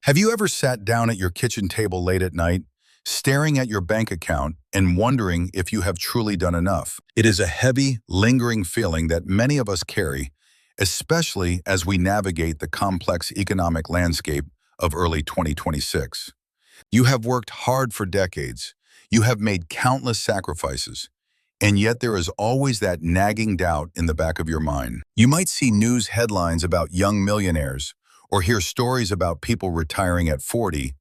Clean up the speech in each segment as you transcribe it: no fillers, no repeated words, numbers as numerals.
Have you ever sat down at your kitchen table late at night, staring at your bank account and wondering if you have truly done enough? It is a heavy, lingering feeling that many of us carry, especially as we navigate the complex economic landscape of early 2026. You have worked hard for decades. You have made countless sacrifices. And yet there is always that nagging doubt in the back of your mind. You might see news headlines about young millionaires or hear stories about people retiring at 40,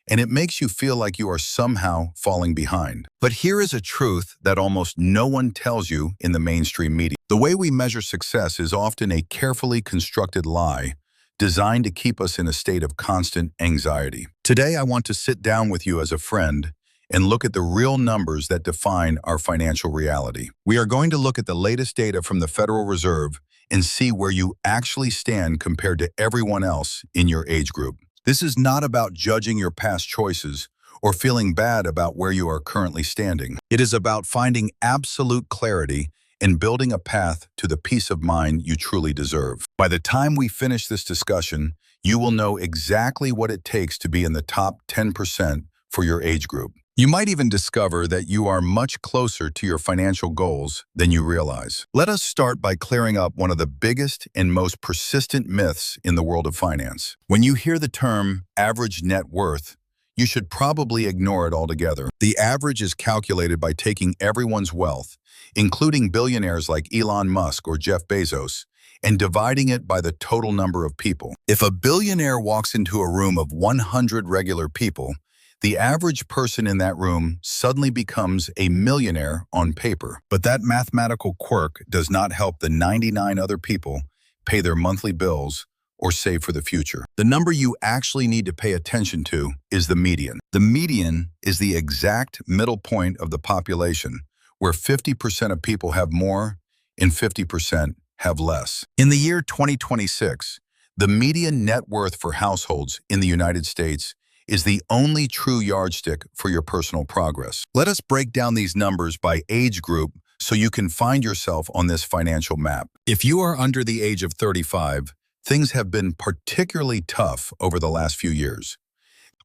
and it makes you feel like you are somehow falling behind. But here is a truth that almost no one tells you in the mainstream media. The way we measure success is often a carefully constructed lie designed to keep us in a state of constant anxiety. Today, I want to sit down with you as a friend and look at the real numbers that define our financial reality. We are going to look at the latest data from the Federal Reserve and see where you actually stand compared to everyone else in your age group. This is not about judging your past choices or feeling bad about where you are currently standing. It is about finding absolute clarity and building a path to the peace of mind you truly deserve. By the time we finish this discussion, you will know exactly what it takes to be in the top 10% for your age group. You might even discover that you are much closer to your financial goals than you realize. Let us start by clearing up one of the biggest and most persistent myths in the world of finance. When you hear the term average net worth, you should probably ignore it altogether. The average is calculated by taking everyone's wealth, including billionaires like Elon Musk or Jeff Bezos, and dividing it by the total number of people. If a billionaire walks into a room of 100 regular people, the average person in that room suddenly becomes a millionaire on paper. But that mathematical quirk does not help the 99 other people pay their monthly bills or save for the future. The number you actually need to pay attention to is the median. The median is the exact middle point of the population, where 50% of people have more and 50% have less. In the year 2026, the median net worth for households in the United States is the only true yardstick for your personal progress. Let us break down these numbers by age group so you can find yourself on this financial map. If you are under the age of 35, things have been particularly tough over the last few years.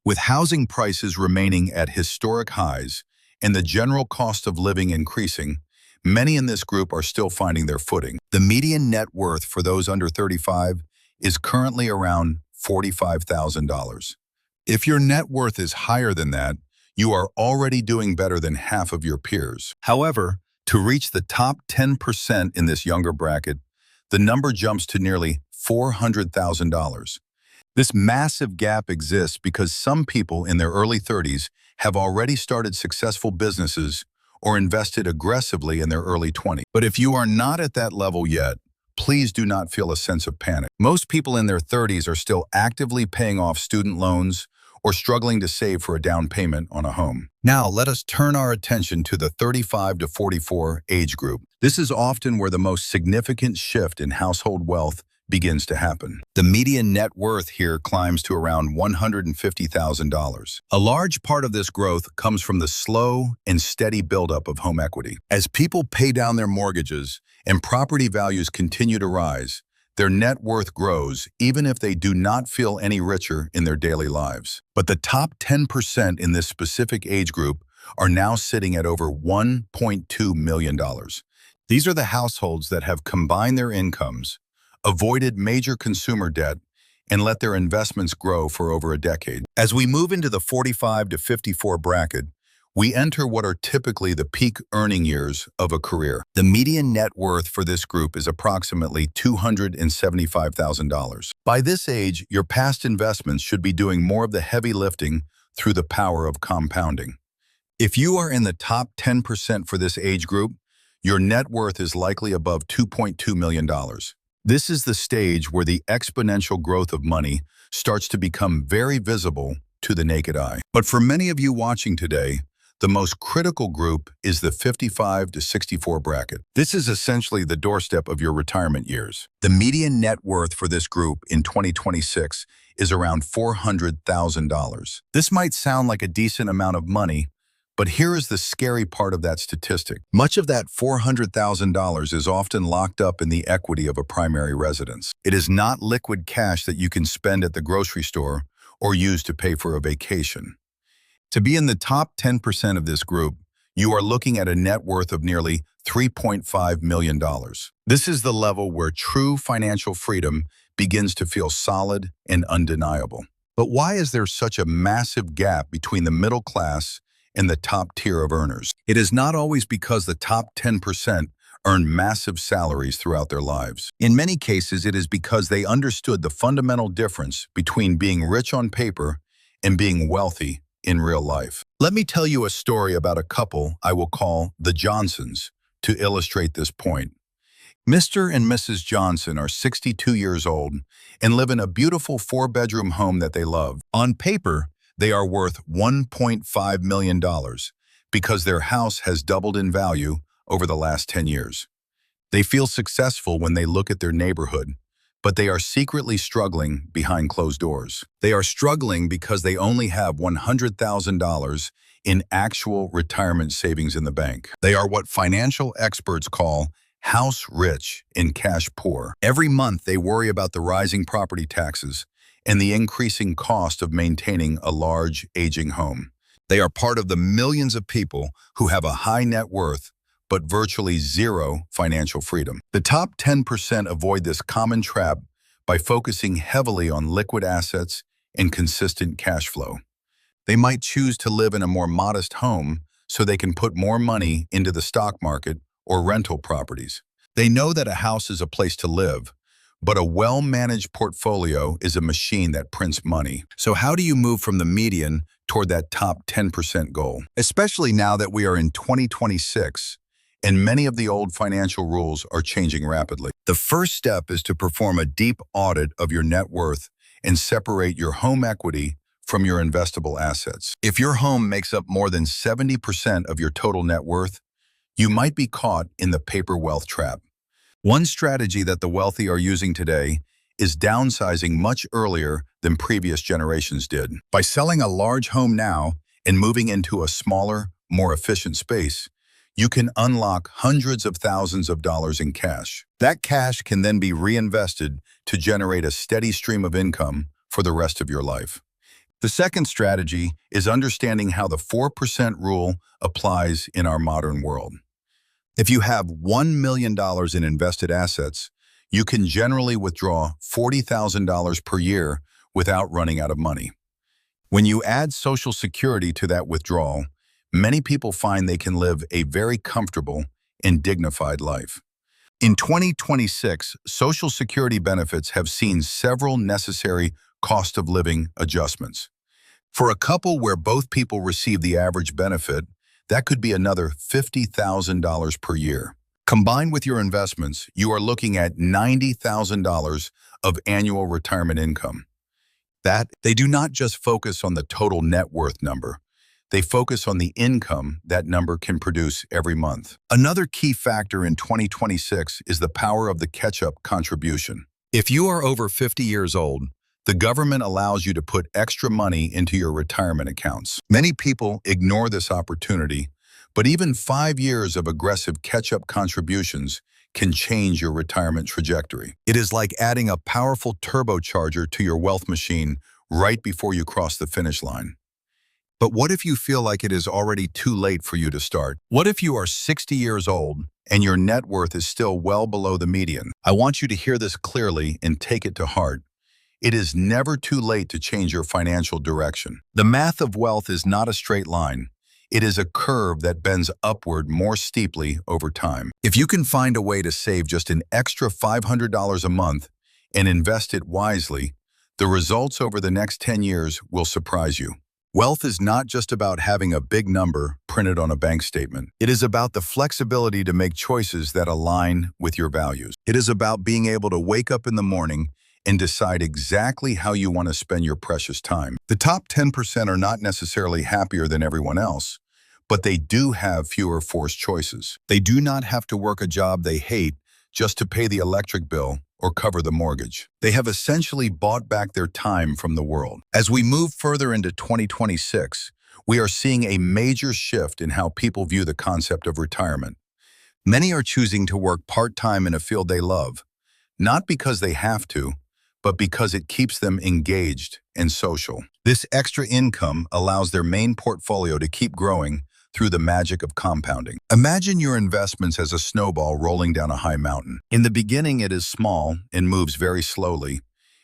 With housing prices remaining at historic highs and the general cost of living increasing, many in this group are still finding their footing. The median net worth for those under 35 is currently around $45,000. If your net worth is higher than that, you are already doing better than half of your peers. However, to reach the top 10% in this younger bracket, the number jumps to nearly $400,000. This massive gap exists because some people in their early 30s have already started successful businesses or invested aggressively in their early 20s. But if you are not at that level yet, please do not feel a sense of panic. Most people in their 30s are still actively paying off student loans or struggling to save for a down payment on a home. Now, let us turn our attention to the 35 to 44 age group. This is often where the most significant shift in household wealth begins to happen. The median net worth here climbs to around $150,000. A large part of this growth comes from the slow and steady buildup of home equity. As people pay down their mortgages and property values continue to rise, their net worth grows even if they do not feel any richer in their daily lives. But the top 10% in this specific age group are now sitting at over $1.2 million. These are the households that have combined their incomes, avoided major consumer debt, and let their investments grow for over a decade. As we move into the 45 to 54 bracket, we enter what are typically the peak earning years of a career. The median net worth for this group is approximately $275,000. By this age, your past investments should be doing more of the heavy lifting through the power of compounding. If you are in the top 10% for this age group, your net worth is likely above $2.2 million. This is the stage where the exponential growth of money starts to become very visible to the naked eye. But for many of you watching today, the most critical group is the 55 to 64 bracket. This is essentially the doorstep of your retirement years. The median net worth for this group in 2026 is around $400,000. This might sound like a decent amount of money, but here is the scary part of that statistic. Much of that $400,000 is often locked up in the equity of a primary residence. It is not liquid cash that you can spend at the grocery store or use to pay for a vacation. To be in the top 10% of this group, you are looking at a net worth of nearly $3.5 million. This is the level where true financial freedom begins to feel solid and undeniable. But why is there such a massive gap between the middle class and the top tier of earners? It is not always because the top 10% earn massive salaries throughout their lives. In many cases, it is because they understood the fundamental difference between being rich on paper and being wealthy in real life. Let me tell you a story about a couple I will call the Johnsons to illustrate this point. Mr. and Mrs. Johnson are 62 years old and live in a beautiful 4-bedroom home that they love. On paper, they are worth $1.5 million because their house has doubled in value over the last 10 years. They feel successful when they look at their neighborhood, but they are secretly struggling behind closed doors. They are struggling because they only have $100,000 in actual retirement savings in the bank. They are what financial experts call house rich and cash poor. Every month they worry about the rising property taxes and the increasing cost of maintaining a large, aging home. They are part of the millions of people who have a high net worth but virtually zero financial freedom. The top 10% avoid this common trap by focusing heavily on liquid assets and consistent cash flow. They might choose to live in a more modest home so they can put more money into the stock market or rental properties. They know that a house is a place to live, but a well-managed portfolio is a machine that prints money. So how do you move from the median toward that top 10% goal? Especially now that we are in 2026, and many of the old financial rules are changing rapidly. The first step is to perform a deep audit of your net worth and separate your home equity from your investable assets. If your home makes up more than 70% of your total net worth, you might be caught in the paper wealth trap. One strategy that the wealthy are using today is downsizing much earlier than previous generations did. By selling a large home now and moving into a smaller, more efficient space, you can unlock hundreds of thousands of dollars in cash. That cash can then be reinvested to generate a steady stream of income for the rest of your life. The second strategy is understanding how the 4% rule applies in our modern world. If you have $1 million in invested assets, you can generally withdraw $40,000 per year without running out of money. When you add Social Security to that withdrawal, many people find they can live a very comfortable and dignified life. In 2026, Social Security benefits have seen several necessary cost of living adjustments. For a couple where both people receive the average benefit, that could be another $50,000 per year. Combined with your investments, you are looking at $90,000 of annual retirement income. That they do not just focus on the total net worth number. They focus on the income that number can produce every month. Another key factor in 2026 is the power of the catch-up contribution. If you are over 50 years old, the government allows you to put extra money into your retirement accounts. Many people ignore this opportunity, but even 5 years of aggressive catch-up contributions can change your retirement trajectory. It is like adding a powerful turbocharger to your wealth machine right before you cross the finish line. But what if you feel like it is already too late for you to start? What if you are 60 years old and your net worth is still well below the median? I want you to hear this clearly and take it to heart. It is never too late to change your financial direction. The math of wealth is not a straight line. It is a curve that bends upward more steeply over time. If you can find a way to save just an extra $500 a month and invest it wisely, the results over the next 10 years will surprise you. Wealth is not just about having a big number printed on a bank statement. It is about the flexibility to make choices that align with your values. It is about being able to wake up in the morning and decide exactly how you want to spend your precious time. The top 10% are not necessarily happier than everyone else, but they do have fewer forced choices. They do not have to work a job they hate just to pay the electric bill or cover the mortgage. They have essentially bought back their time from the world. As we move further into 2026, we are seeing a major shift in how people view the concept of retirement. Many are choosing to work part-time in a field they love, not because they have to, but because it keeps them engaged and social. This extra income allows their main portfolio to keep growing through the magic of compounding. Imagine your investments as a snowball rolling down a high mountain. In the beginning, it is small and moves very slowly,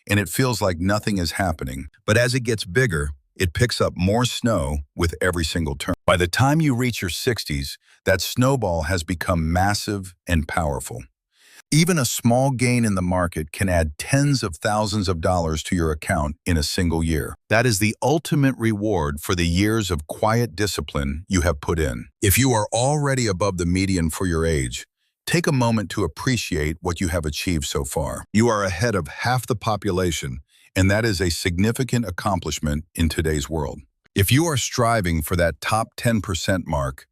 and it feels like nothing is happening. But as it gets bigger, it picks up more snow with every single turn. By the time you reach your 60s, that snowball has become massive and powerful. Even a small gain in the market can add tens of thousands of dollars to your account in a single year. That is the ultimate reward for the years of quiet discipline you have put in. If you are already above the median for your age, take a moment to appreciate what you have achieved so far. You are ahead of half the population, and that is a significant accomplishment in today's world. If you are striving for that top 10% mark,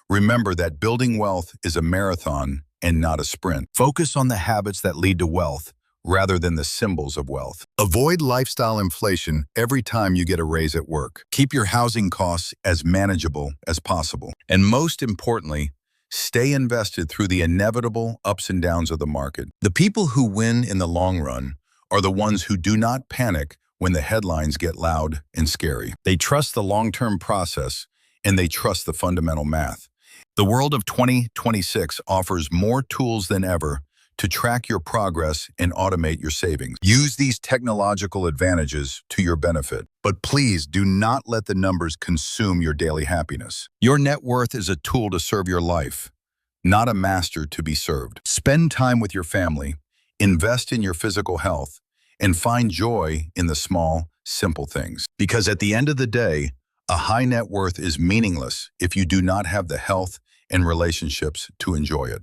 remember that building wealth is a marathon and not a sprint. Focus on the habits that lead to wealth rather than the symbols of wealth. Avoid lifestyle inflation every time you get a raise at work. Keep your housing costs as manageable as possible. And most importantly, stay invested through the inevitable ups and downs of the market. The people who win in the long run are the ones who do not panic when the headlines get loud and scary. They trust the long-term process, and they trust the fundamental math. The world of 2026 offers more tools than ever to track your progress and automate your savings. Use these technological advantages to your benefit, but please do not let the numbers consume your daily happiness. Your net worth is a tool to serve your life, not a master to be served. Spend time with your family, invest in your physical health, and find joy in the small, simple things. Because at the end of the day, a high net worth is meaningless if you do not have the health and relationships to enjoy it.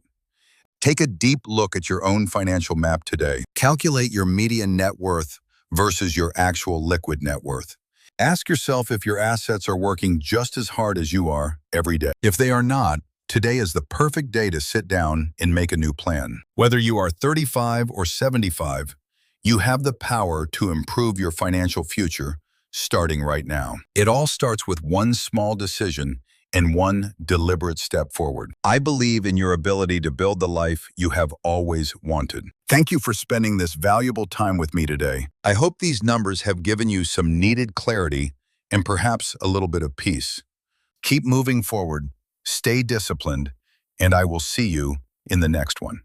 Take a deep look at your own financial map today. Calculate your median net worth versus your actual liquid net worth. Ask yourself if your assets are working just as hard as you are every day. If they are not, today is the perfect day to sit down and make a new plan. Whether you are 35 or 75, you have the power to improve your financial future starting right now. It all starts with one small decision and one deliberate step forward. I believe in your ability to build the life you have always wanted. Thank you for spending this valuable time with me today. I hope these numbers have given you some needed clarity and perhaps a little bit of peace. Keep moving forward, stay disciplined, and I will see you in the next one.